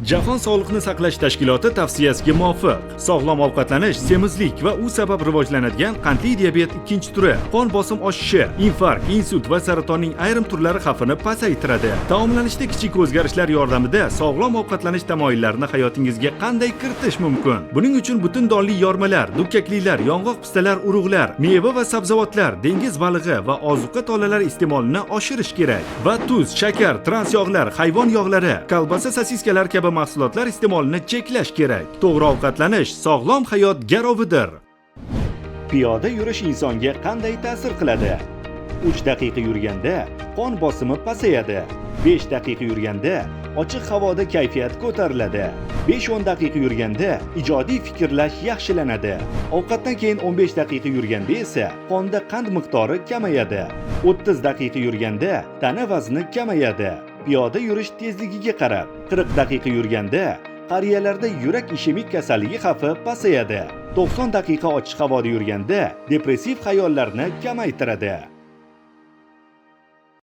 Jahon sog'liqni saqlash tashkiloti tavsiyasiga muvofiq sog'lom ovqatlanish semizlik va u sabab rivojlanadigan qandli diabet ikkinchi turi, qon bosim oshishi, infarkt, insult va saratonning ayrim turlari xavfini pasaytiradi. Taomlanishda kichik o'zgarishlar yordamida sog'lom ovqatlanish tamoyillarini hayotingizga qanday kiritish mumkin? Buning uchun butun donli yormalar, dukkaklilar, yong'oq pistalar, urug'lar, meva va sabzavotlar, dengiz balig'i va ozuqa tolalari iste'molini oshirish kerak. Va tuz, shakar, trans yog'lar, hayvon yog'lari, kolbasa, sosiskalar kabi mahsulotlar iste'molini cheklash kerak. To'g'ri ovqatlanish sog'lom hayot garovidir. Piyoda yurish insonga qanday ta'sir qiladi? 3 daqiqa yurganda qon bosimi pasayadi. 5 daqiqa yurganda ochiq havoda kayfiyat ko'tariladi. 5-10 daqiqa yurganda ijodiy fikrlash yaxshilanadi. Ovqatdan keyin 15 daqiqa yurganda esa qonda qand miqdori kamayadi. 30 daqiqa yurganda tana vazni kamayadi. Piyoda yurish tezligiga qarab 40 daqiqa yurganda qariyalarda yurak ishemik kasalligi xavfi pasayadi. 90 daqiqa ochiq havoda yurganda depressiv xayollarni kamaytiradi.